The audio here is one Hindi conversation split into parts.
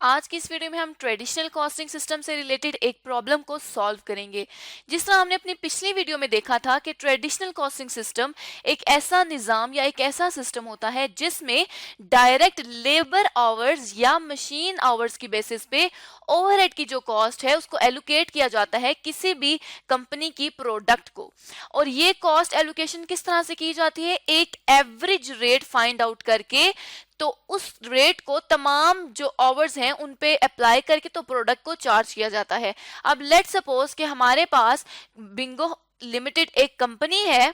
आज की इस वीडियो में हम ट्रेडिशनल कॉस्टिंग सिस्टम से रिलेटेड एक प्रॉब्लम को सॉल्व करेंगे। जिस तरह हमने अपनी पिछली वीडियो में देखा था कि ट्रेडिशनल कॉस्टिंग सिस्टम एक ऐसा निज़ाम या एक ऐसा सिस्टम होता है जिसमें डायरेक्ट लेबर आवर्स या मशीन आवर्स की बेसिस पे ओवरहेड की जो कॉस्ट है उसको एलोकेट किया जाता है किसी भी कंपनी की प्रोडक्ट को। और ये कॉस्ट एलोकेशन किस तरह से की जाती है, एक एवरेज रेट फाइंड आउट करके, तो उस रेट को तमाम जो आवर्स हैं उन पे अप्लाई करके तो प्रोडक्ट को चार्ज किया जाता है। अब लेट्स सपोज कि हमारे पास बिंगो लिमिटेड एक कंपनी है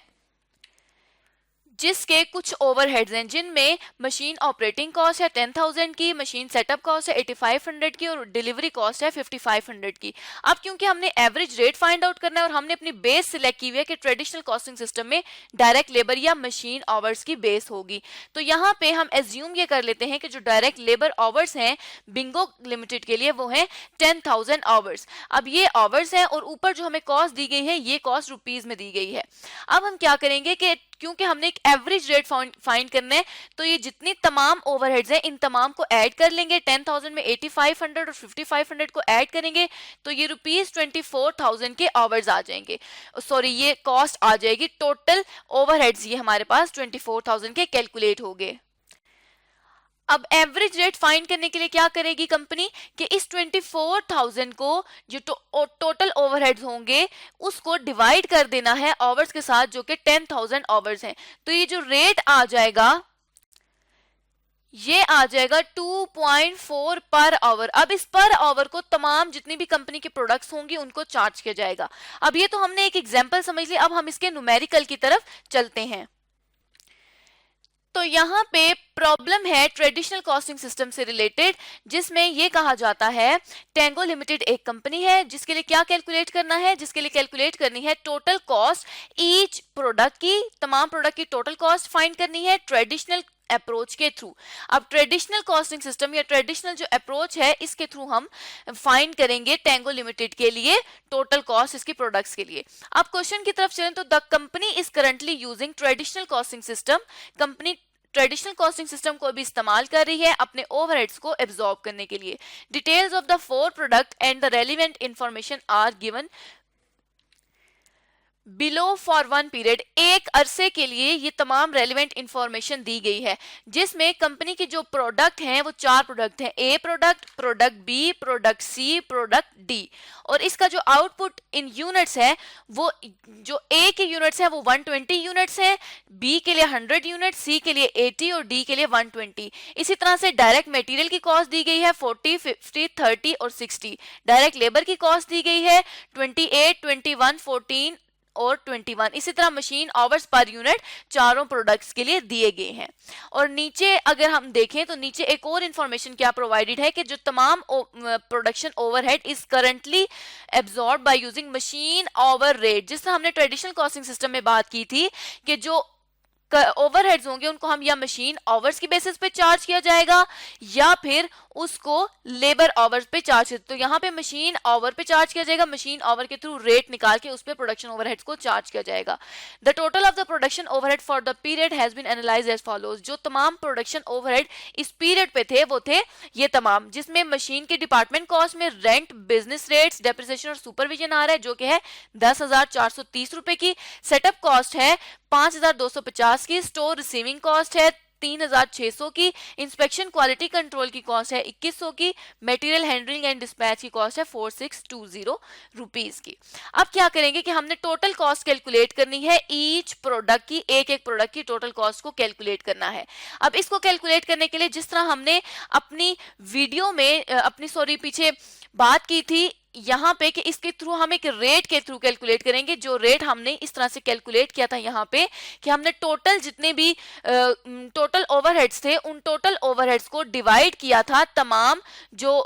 जिसके कुछ ओवरहेड्स हैं जिनमें मशीन ऑपरेटिंग कॉस्ट है 10,000 की, मशीन सेटअप कॉस्ट है 8500 की और डिलीवरी कॉस्ट है 5500 की। अब क्योंकि हमने एवरेज रेट फाइंड आउट करना है और हमने अपनी बेस सिलेक्ट की हुई है कि ट्रेडिशनल कॉस्टिंग सिस्टम में डायरेक्ट लेबर या मशीन आवर्स की बेस होगी, तो यहाँ पे हम एज्यूम ये कर लेते हैं कि जो डायरेक्ट लेबर आवर्स हैं बिंगो लिमिटेड के लिए वो है 10,000 आवर्स। अब ये आवर्स हैं और ऊपर जो हमें कॉस्ट दी गई है ये कॉस्ट रुपीज में दी गई है। अब हम क्या करेंगे कि क्योंकि हमने एक एवरेज रेट फाइंड करना है तो ये जितनी तमाम ओवरहेड्स हैं इन तमाम को ऐड कर लेंगे। 10,000 में 8500 और 5500 को ऐड करेंगे तो ये ₹24,000 के आवर्स आ जाएंगे, सॉरी ये कॉस्ट आ जाएगी। टोटल ओवरहेड्स ये हमारे पास 24,000 के कैलकुलेट हो गए। अब एवरेज रेट फाइंड करने के लिए क्या करेगी कंपनी कि इस 24,000 को जो टोटल ओवरहेड्स होंगे उसको डिवाइड कर देना है आवर्स के साथ जो कि 10,000 आवर्स हैं। तो ये जो रेट आ जाएगा ये आ जाएगा 2.4 पर आवर। अब इस पर आवर को तमाम जितनी भी कंपनी के प्रोडक्ट्स होंगी उनको चार्ज किया जाएगा। अब ये तो हमने एक एग्जांपल समझ लिया, अब हम इसके न्यूमेरिकल की तरफ चलते हैं। तो यहाँ पे प्रॉब्लम है ट्रेडिशनल कॉस्टिंग सिस्टम से रिलेटेड जिसमें ये कहा जाता है टेंगो लिमिटेड एक कंपनी है जिसके लिए क्या कैलकुलेट करना है, जिसके लिए कैलकुलेट करनी है टोटल कॉस्ट ईच प्रोडक्ट की, तमाम प्रोडक्ट की टोटल कॉस्ट फाइंड करनी है ट्रेडिशनल अप्रोच के थ्रू। अब ट्रेडिशनल कॉस्टिंग सिस्टम या ट्रेडिशनल जो अप्रोच है इसके थ्रू हम फाइंड करेंगे टेंगो लिमिटेड के लिए टोटल कॉस्ट इसकी प्रोडक्ट्स के लिए। अब क्वेश्चन की तरफ चलें तो the company is currently using traditional costing system. Company traditional costing system को भी इस्तेमाल कर रही है अपने ओवरहेड्स को एब्जॉर्ब करने के लिए। Details of the four product and the relevant information are given below for one period. एक अरसे के लिए ये तमाम रेलिवेंट इंफॉर्मेशन दी गई है जिसमें कंपनी के जो प्रोडक्ट हैं वो चार प्रोडक्ट हैं, A product, product B, product C, product D. और इसका जो आउटपुट इन यूनिट्स है वो जो ए के यूनिट्स हैं वो 120 यूनिट्स हैं, बी के लिए 100 यूनिट, सी के लिए 80 और डी के लिए 120। इसी तरह से डायरेक्ट मटेरियल की कॉस्ट दी गई है 40, 50, 30 और 60। डायरेक्ट लेबर की कॉस्ट दी गई है 28, 21, 14 और 21। इसी तरह मशीन आवर्स पर यूनिट चारों प्रोडक्ट्स के लिए दिए गए हैं। और नीचे अगर हम देखें तो नीचे एक और इंफॉर्मेशन क्या प्रोवाइडेड है कि जो तमाम production overhead is currently absorb by using machine hour rate. जिस तरह हमने ट्रेडिशनल कॉस्टिंग सिस्टम में बात की थी कि जो ओवरहेड्स होंगे उनको हम या मशीन आवर्स की बेसिस पे चार्ज किया जाएगा या फिर उसको लेबर आवर्स पे चार्ज। तो यहाँ पे मशीन आवर पे चार्ज किया जाएगा, मशीन आवर के थ्रू रेट निकाल के उस पे प्रोडक्शन ओवरहेड्स को चार्ज किया जाएगा। The total of the production overhead for the period has been analysed as follows. जो तमाम प्रोडक्शन ओवरहेड इस पीरियड पे थे वो थे ये तमाम, जिसमें मशीन के डिपार्टमेंट कॉस्ट में रेंट, बिजनेस रेट्स, डेप्रिसिएशन और सुपरविजन आ रहा है जो कि है 10,430 रुपए की। सेटअप कॉस्ट है 5,250 की, स्टोर रिसीविंग कॉस्ट है 3,600 की, इंस्पेक्शन क्वालिटी कंट्रोल की कॉस्ट है 2,100 की, मटेरियल हैंडलिंग एंड डिस्पैच की कॉस्ट है 4,620 रुपीज की। अब क्या करेंगे कि हमने टोटल कॉस्ट कैलकुलेट करनी है ईच प्रोडक्ट की, एक एक प्रोडक्ट की टोटल कॉस्ट को कैलकुलेट करना है। अब इसको कैलकुलेट करने के लिए जिस तरह हमने अपनी वीडियो में पीछे बात की थी यहाँ पे कि इसके थ्रू हम एक रेट के थ्रू कैलकुलेट करेंगे। जो रेट हमने इस तरह से कैलकुलेट किया था यहाँ पे कि हमने टोटल जितने भी टोटल ओवरहेड्स थे उन टोटल ओवरहेड्स को डिवाइड किया था तमाम जो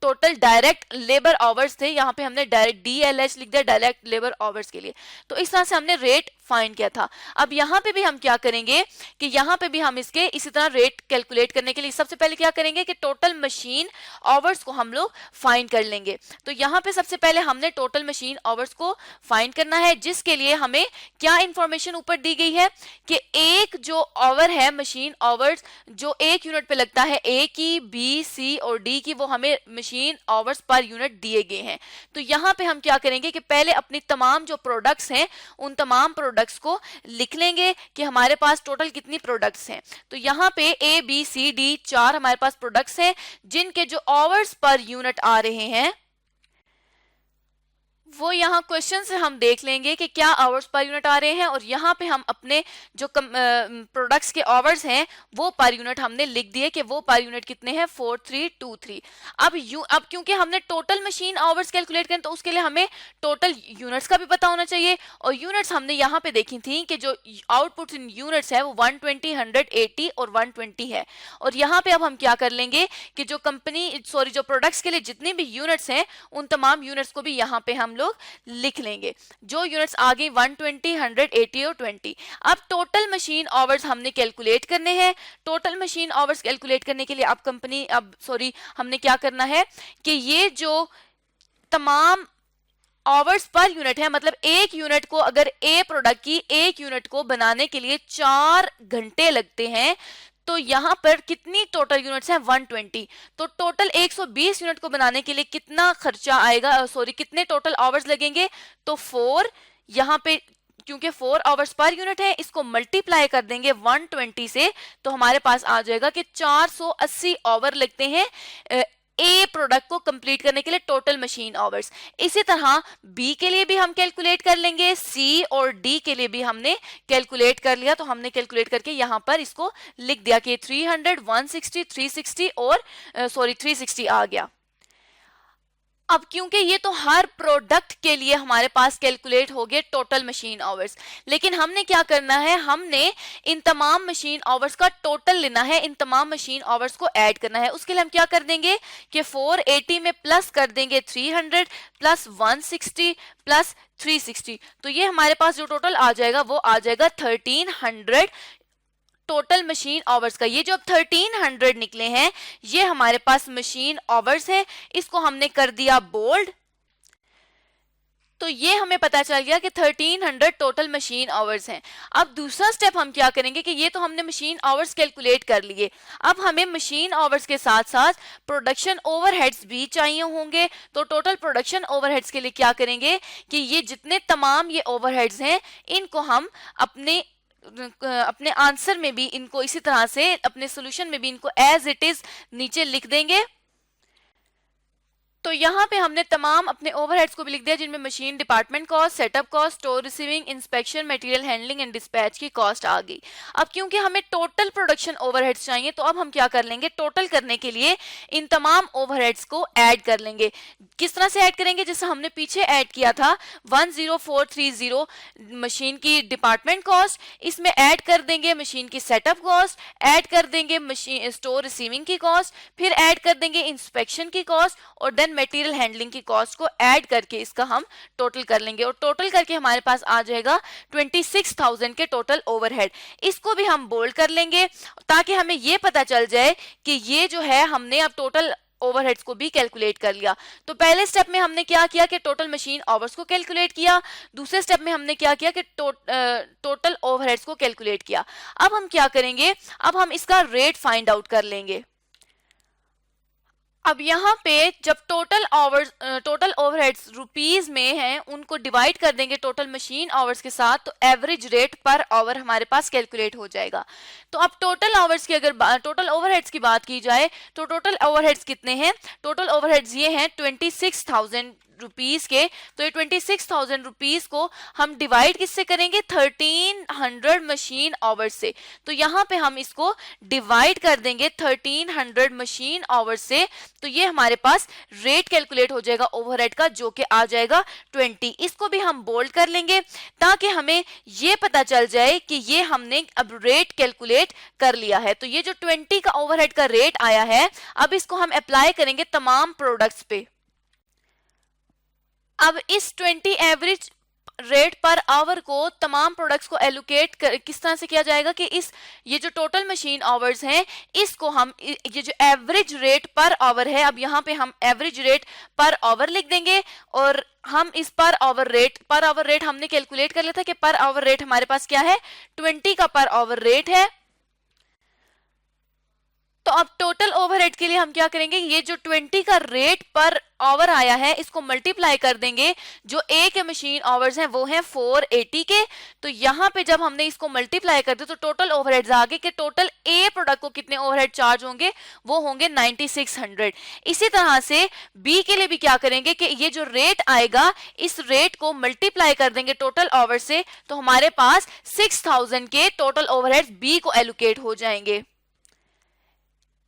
टोटल डायरेक्ट लेबर आवर्स थे। यहाँ पे हमने डायरेक्ट DLH लिख दिया डायरेक्ट लेबर आवर्स के लिए। तो इस तरह से हमने रेट फाइंड किया था। अब यहाँ पे भी हम क्या करेंगे कि यहाँ पे भी हम इसके इसी तरह रेट कैलकुलेट करने के लिए सबसे पहले क्या करेंगे कि टोटल मशीन आवर्स को हम लोग फाइंड कर लेंगे। तो यहाँ पे सबसे पहले हमने टोटल मशीन आवर्स को फाइंड करना है, जिसके लिए हमें क्या इंफॉर्मेशन ऊपर दी गई है कि एक जो आवर है मशीन आवर्स जो एक यूनिट पे लगता है, ए की, बी, सी और डी की, वो हमें मशीन आवर्स पर यूनिट दिए गए हैं। तो यहाँ पे हम क्या करेंगे कि पहले अपनी तमाम जो प्रोडक्ट्स हैं उन तमाम प्रोडक्ट्स को लिख लेंगे कि हमारे पास टोटल कितनी प्रोडक्ट्स हैं। तो यहाँ पे ए, बी, सी, डी 4 हमारे पास प्रोडक्ट्स हैं जिनके जो आवर्स पर यूनिट आ रहे हैं वो यहाँ क्वेश्चन से हम देख लेंगे कि क्या आवर्स पर यूनिट आ रहे हैं, और यहाँ पे हम अपने जो प्रोडक्ट्स के आवर्स हैं वो पर यूनिट हमने लिख दिए कि वो पर यूनिट कितने हैं 4323। अब क्योंकि हमने टोटल मशीन आवर्स कैलकुलेट करें तो उसके लिए हमें टोटल यूनिट्स का भी पता होना चाहिए, और यूनिट्स हमने यहाँ पे देखी थी कि जो आउटपुट इन यूनिट्स है वो 120, 180 और 120 है। और यहाँ पे अब हम क्या कर लेंगे कि जो जो प्रोडक्ट्स के लिए जितनी भी यूनिट्स हैं उन तमाम यूनिट्स को भी यहाँ पे हम लोग लिख लेंगे। जो यूनिट्स आ गई 120, 180 और 20। अब टोटल मशीन आवर्स हमने कैलकुलेट करने हैं। टोटल मशीन आवर्स कैलकुलेट करने के लिए हमने क्या करना है कि ये जो तमाम आवर्स पर यूनिट है, मतलब एक यूनिट को, अगर ए प्रोडक्ट की एक यूनिट को बनाने के लिए 4 घंटे लगते हैं तो यहाँ पर कितनी टोटल यूनिट्स हैं 120। तो टोटल 120 यूनिट को बनाने के लिए कितना खर्चा आएगा, कितने टोटल आवर्स लगेंगे, तो 4, यहाँ पे क्योंकि 4 आवर्स पर यूनिट है इसको मल्टीप्लाई कर देंगे 120 से, तो हमारे पास आ जाएगा कि 480 आवर लगते हैं ए प्रोडक्ट को कंप्लीट करने के लिए टोटल मशीन आवर्स। इसी तरह बी के लिए भी हम कैलकुलेट कर लेंगे, सी और डी के लिए भी हमने कैलकुलेट कर लिया। तो हमने कैलकुलेट करके यहाँ पर इसको लिख दिया कि 300, 160, 360 और 360 आ गया। अब क्योंकि ये तो हर प्रोडक्ट के लिए हमारे पास कैलकुलेट हो गए टोटल मशीन आवर्स, लेकिन हमने क्या करना है, हमने इन तमाम मशीन आवर्स का टोटल लेना है, इन तमाम मशीन आवर्स को ऐड करना है। उसके लिए हम क्या कर देंगे कि 480 में प्लस कर देंगे 300 प्लस 160 प्लस 360, तो ये हमारे पास जो टोटल आ जाएगा वो आ जाएगा 1300 टोटल मशीन आवर्स का। ये जो अब 1300 निकले हैं ये हमारे पास मशीन आवर्स है, इसको हमने कर दिया बोल्ड। तो ये हमें पता चल गया कि 1300 टोटल मशीन आवर्स हैं। अब दूसरा स्टेप हम क्या करेंगे कि ये तो हमने मशीन आवर्स कैलकुलेट कर लिए, अब हमें मशीन आवर्स के साथ साथ प्रोडक्शन ओवरहेड्स भी चाहिए होंगे। तो टोटल प्रोडक्शन ओवरहेड्स के लिए क्या करेंगे कि ये जितने तमाम ये ओवरहेड्स हैं इनको हम अपने आंसर में भी इनको इसी तरह से अपने सॉल्यूशन में भी इनको एज इट इज नीचे लिख देंगे। तो यहाँ पे हमने तमाम अपने ओवरहेड्स को भी लिख दिया जिनमें machine department cost, setup cost, store receiving, inspection, material handling and dispatch की कॉस्ट आ गई। अब क्योंकि हमें टोटल प्रोडक्शन ओवरहेड्स चाहिए तो अब हम क्या कर लेंगे, टोटल करने के लिए इन तमाम ओवरहेड्स को ऐड कर लेंगे। किस तरह से ऐड करेंगे, जैसे हमने पीछे ऐड किया था 10430 मशीन की डिपार्टमेंट कॉस्ट, इसमें ऐड कर देंगे मशीन की सेटअप कॉस्ट, ऐड कर देंगे मशीन स्टोर रिसीविंग की कॉस्ट, फिर ऐड कर देंगे इंस्पेक्शन की कॉस्ट और देन मटेरियल हैंडलिंग की कॉस्ट को ऐड करके इसका हम टोटल कर लेंगे और टोटल करके हमारे पास आ जाएगा 26,000 के टोटल ओवरहेड। इसको भी हम बोल्ड कर लेंगे ताकि हमें ये पता चल जाए कि ये जो है हमने अब टोटल ओवरहेड्स को भी कैलकुलेट कर लिया। तो पहले स्टेप में हमने क्या किया कि टोटल मशीन आवर्स को कैलकुलेट किया, दूसरे स्टेप में हमने क्या किया कि टोटल ओवरहेड्स को कैलकुलेट किया। अब हम क्या करेंगे, अब हम इसका रेट फाइंड आउट कर लेंगे। अब यहाँ पे जब टोटल ओवरहेड्स रुपीज में हैं उनको डिवाइड कर देंगे टोटल मशीन आवर्स के साथ, तो एवरेज रेट पर आवर हमारे पास कैलकुलेट हो जाएगा। तो अब टोटल आवर्स की अगर टोटल ओवरहेड्स की बात की जाए तो टोटल ओवरहेड्स कितने हैं, टोटल ओवरहेड्स ये हैं 26,000 रुपीज के। तो ये 26,000 रुपीज को हम डिवाइड किससे करेंगे, 1300 मशीन आवर्स से। तो यहाँ पे हम इसको डिवाइड कर देंगे 1300 मशीन आवर्स से, तो ये हमारे पास रेट कैलकुलेट हो जाएगा ओवरहेड का जो कि आ जाएगा 20। इसको भी हम बोल्ड कर लेंगे ताकि हमें ये पता चल जाए कि ये हमने अब रेट कैलकुलेट कर लिया है। तो ये जो 20 का ओवरहेड का रेट आया है अब इसको हम अप्लाई करेंगे तमाम प्रोडक्ट्स पे। अब इस 20 एवरेज रेट पर आवर को तमाम प्रोडक्ट्स को एलोकेट किस तरह से किया जाएगा कि ये जो टोटल मशीन आवर्स हैं इसको हम ये जो एवरेज रेट पर आवर है, अब यहाँ पे हम एवरेज रेट पर आवर लिख देंगे और हम इस पर आवर रेट हमने कैलकुलेट कर लिया था कि पर आवर रेट हमारे पास क्या है, 20 का पर आवर रेट है। तो अब टोटल ओवरहेड के लिए हम क्या करेंगे, ये जो 20 का रेट पर आवर आया है इसको मल्टीप्लाई कर देंगे, जो ए के मशीन आवर्स हैं वो हैं 480 के, तो यहाँ पे जब हमने इसको मल्टीप्लाई कर दिया तो टोटल ओवरहेड्स आ गए कि टोटल ए प्रोडक्ट को कितने ओवरहेड चार्ज होंगे, वो होंगे 9600। इसी तरह से बी के लिए भी क्या करेंगे कि ये जो रेट आएगा इस रेट को मल्टीप्लाई कर देंगे टोटल आवर से, तो हमारे पास 6000 के टोटल ओवरहेड्स बी को एलोकेट हो जाएंगे।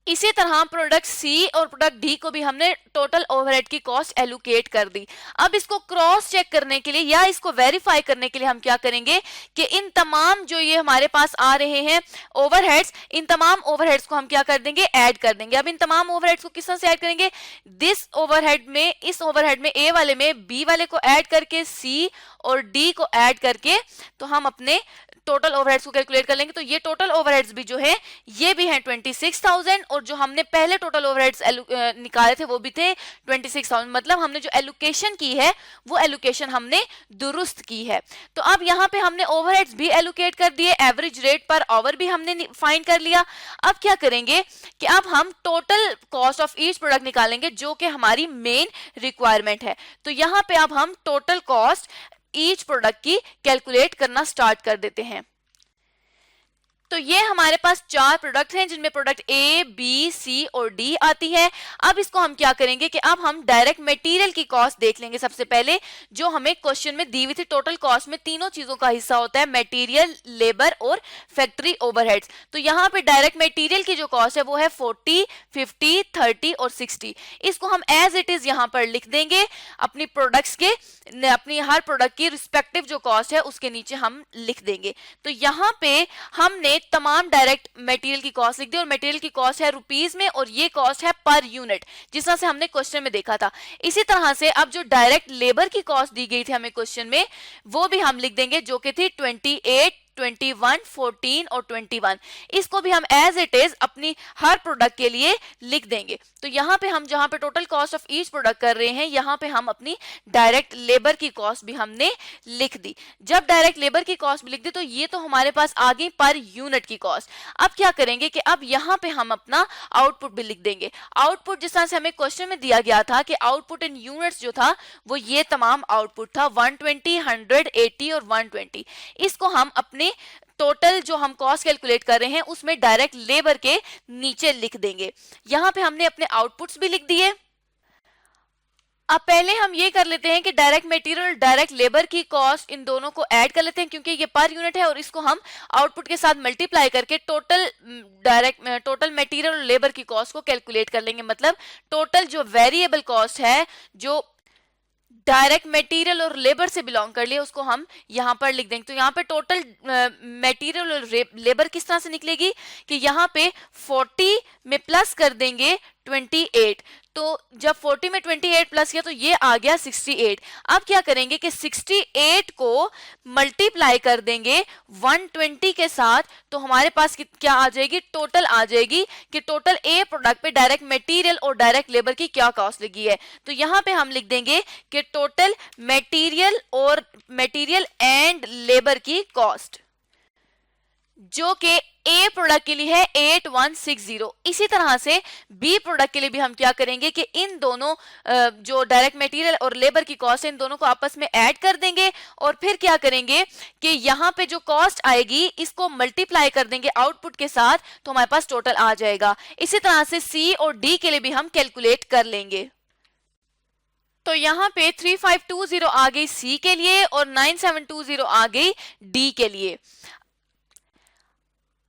इसी तरह प्रोडक्ट सी और प्रोडक्ट डी को भी हमने टोटल ओवरहेड की कॉस्ट एलोकेट कर दी। अब इसको क्रॉस चेक करने के लिए या इसको वेरीफाई करने के लिए हम क्या करेंगे कि इन तमाम जो ये हमारे पास आ रहे हैं ओवरहेड्स, इन तमाम ओवरहेड्स को हम क्या कर देंगे, ऐड कर देंगे। अब इन तमाम ओवरहेड्स को किस तरह से ऐड करेंगे, दिस ओवरहेड में, इस ओवरहेड में ए वाले में बी वाले को ऐड करके सी और डी को ऐड करके तो हम अपने टोटल ओवरहेड्स को कैलकुलेट कर लेंगे। तो ये टोटल ओवरहेड्स भी जो है ये भी हैं 26000 और जो हमने पहले टोटल ओवरहेड्स निकाले थे वो भी थे 26000, मतलब हमने जो एलोकेशन की है वो एलोकेशन हमने दुरुस्त की है। तो अब यहाँ पे हमने ओवरहेड्स भी एलोकेट कर दिए, एवरेज रेट पर आवर भी हमने फाइंड कर लिया। अब क्या करेंगे कि अब हम total cost of each product निकालेंगे जो कि हमारी मेन रिक्वायरमेंट है। तो यहाँ पे अब हम टोटल कॉस्ट ईच प्रोडक्ट की कैलकुलेट करना स्टार्ट कर देते हैं। तो ये हमारे पास 4 प्रोडक्ट हैं जिनमें प्रोडक्ट ए, बी, सी और डी आती है। अब इसको हम क्या करेंगे कि अब हम डायरेक्ट मटेरियल की कॉस्ट देख लेंगे सबसे पहले, जो हमें क्वेश्चन में दी हुई थी। टोटल कॉस्ट में तीनों चीजों का हिस्सा होता है, मटेरियल, लेबर और फैक्ट्री ओवरहेड्स। तो यहाँ पे डायरेक्ट मटेरियल की जो कॉस्ट है वो है 40, 50, 30 और 60। इसको हम एज इट इज यहाँ पर लिख देंगे अपनी प्रोडक्ट्स के, अपनी हर प्रोडक्ट की रिस्पेक्टिव जो कॉस्ट है उसके नीचे हम लिख देंगे। तो यहाँ पे हमने तमाम डायरेक्ट मटेरियल की कॉस्ट लिख दी और मटेरियल की कॉस्ट है रुपीस में और ये कॉस्ट है पर यूनिट, जिस तरह से हमने क्वेश्चन में देखा था। इसी तरह से अब जो डायरेक्ट लेबर की कॉस्ट दी गई थी हमें क्वेश्चन में वो भी हम लिख देंगे, जो कि थी 28, 21, 14 और 21। इसको भी हम एज इट इज अपनी हर प्रोडक्ट के लिए लिख देंगे। तो यहाँ पे हम जहाँ पे total cost of each product कर रहे हैं यहाँ पे हम अपनी डायरेक्ट लेबर की कॉस्ट भी हमने लिख दी। जब डायरेक्ट लेबर की कॉस्ट भी लिख दी तो ये तो हमारे पास आ गई पर यूनिट की कॉस्ट। अब क्या करेंगे कि अब यहाँ पे हम अपना आउटपुट भी लिख देंगे। आउटपुट जिस तरह से हमें क्वेश्चन में दिया गया था कि आउटपुट इन यूनिट्स जो था वो ये तमाम आउटपुट था 120, 100, 80 और 120। इसको हम अपने टोटल जो हम कॉस्ट कैलकुलेट कर रहे हैं उसमें डायरेक्ट लेबर के नीचे लिख देंगे। यहां पे हमने अपने आउटपुट्स भी लिख दिए। अब पहले हम ये कर लेते हैं कि डायरेक्ट मटेरियल और डायरेक्ट लेबर की कॉस्ट इन दोनों को ऐड कर लेते हैं, क्योंकि ये पर यूनिट है और इसको हम आउटपुट के साथ मल्टीप्लाई करके टोटल मटेरियल और लेबर की कॉस्ट को कैलकुलेट कर लेंगे। मतलब टोटल जो वेरिएबल कॉस्ट है जो डायरेक्ट मटेरियल और लेबर से बिलोंग कर लिया उसको हम यहाँ पर लिख देंगे। तो यहाँ पे टोटल मटेरियल और लेबर किस तरह से निकलेगी कि यहाँ पे 40 में प्लस कर देंगे 28, तो जब 40 में 28 प्लस किया तो ये आ गया 68। अब क्या करेंगे कि 68 को मल्टीप्लाई कर देंगे 120 के साथ, तो हमारे पास क्या आ जाएगी, टोटल आ जाएगी कि टोटल ए प्रोडक्ट पे डायरेक्ट मटेरियल और डायरेक्ट लेबर की क्या कॉस्ट लगी है। तो यहाँ पे हम लिख देंगे कि टोटल मटेरियल एंड लेबर की कॉस्ट, जो कि ए प्रोडक्ट के लिए है 8160। इसी तरह से बी प्रोडक्ट के लिए भी हम क्या करेंगे कि इन दोनों जो डायरेक्ट मटेरियल और लेबर की कॉस्ट है इन दोनों को आपस में ऐड कर देंगे और फिर क्या करेंगे कि यहाँ पे जो कॉस्ट आएगी इसको मल्टीप्लाई कर देंगे आउटपुट के साथ, तो हमारे पास टोटल आ जाएगा। इसी तरह से सी और डी के लिए भी हम कैलकुलेट कर लेंगे। तो यहाँ पे 3520 आ गई सी के लिए और 9720 आ गई डी के लिए।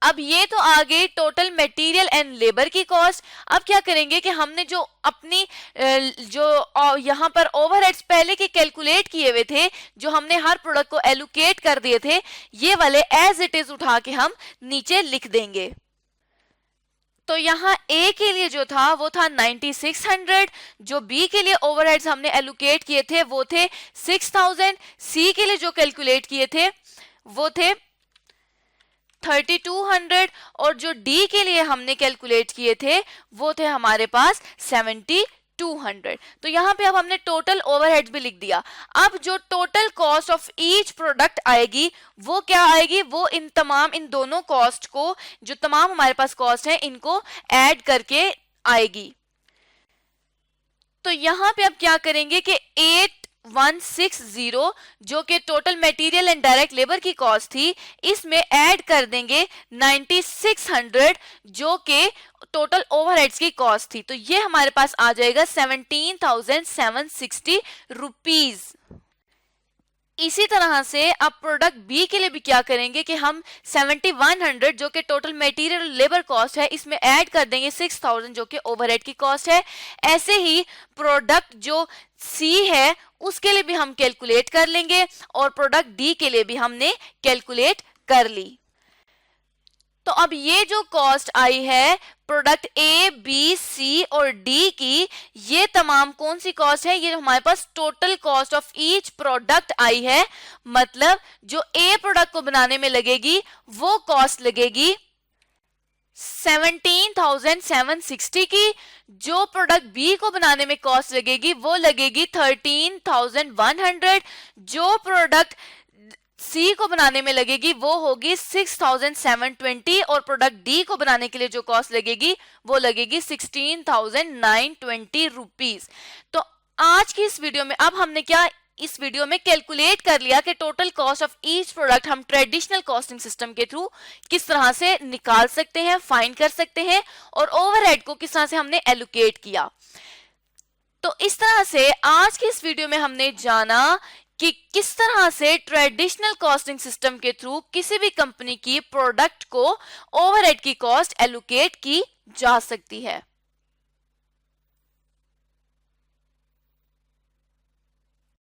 अब ये तो आ गई टोटल मटेरियल एंड लेबर की कॉस्ट। अब क्या करेंगे कि हमने जो अपनी जो यहाँ पर ओवरहेड्स पहले के कैलकुलेट किए हुए थे, जो हमने हर प्रोडक्ट को एलोकेट कर दिए थे, ये वाले एज इट इज उठा के हम नीचे लिख देंगे। तो यहाँ ए के लिए जो था वो था 9600, जो बी के लिए ओवरहेड्स हमने एलोकेट किए थे वो थे 6000, सी के लिए जो कैलकुलेट किए थे वो थे 3200 और जो डी के लिए हमने कैलकुलेट किए थे वो थे हमारे पास 7200। तो यहाँ पे अब हमने टोटल ओवरहेड्स भी लिख दिया। अब जो total cost of each product आएगी वो क्या आएगी, वो इन दोनों कॉस्ट को, जो तमाम हमारे पास कॉस्ट है, इनको ऐड करके आएगी। तो यहाँ पे अब क्या करेंगे कि 8160 जो कि total material and direct labour की कॉस्ट थी, इसमें ऐड कर देंगे 9600 जो कि टोटल ओवरहेड्स की कॉस्ट थी। तो ये हमारे पास आ जाएगा 17,760 रुपीज। इसी तरह से अब प्रोडक्ट बी के लिए भी क्या करेंगे कि हम 7100 जो कि टोटल मटेरियल लेबर कॉस्ट है, इसमें ऐड कर देंगे 6000 जो कि ओवरहेड की कॉस्ट है। ऐसे ही प्रोडक्ट जो सी है उसके लिए भी हम कैलकुलेट कर लेंगे और प्रोडक्ट डी के लिए भी हमने कैलकुलेट कर ली। तो अब ये जो कॉस्ट आई है प्रोडक्ट ए, बी, सी और डी की, ये तमाम कौन सी कॉस्ट है, ये हमारे पास total cost of each product आई है। मतलब जो ए प्रोडक्ट को बनाने में लगेगी वो कॉस्ट लगेगी 17,760 की, जो प्रोडक्ट बी को बनाने में कॉस्ट लगेगी वो लगेगी 13,100, जो प्रोडक्ट सी को बनाने में लगेगी वो होगी 6,720 और प्रोडक्ट डी को बनाने के लिए जो कॉस्ट लगेगी वो लगेगी 16,920 रुपीज। तो आज की इस वीडियो में अब हमने क्या इस वीडियो में कैलकुलेट कर लिया कि total cost of each product हम ट्रेडिशनल कॉस्टिंग सिस्टम के थ्रू किस तरह से निकाल सकते हैं, फाइंड कर सकते हैं और ओवरहेड को किस तरह से हमने एलोकेट किया। तो इस तरह से आज की इस वीडियो में हमने जाना कि किस तरह से ट्रेडिशनल कॉस्टिंग सिस्टम के थ्रू किसी भी कंपनी की प्रोडक्ट को ओवरहेड की कॉस्ट एलोकेट की जा सकती है।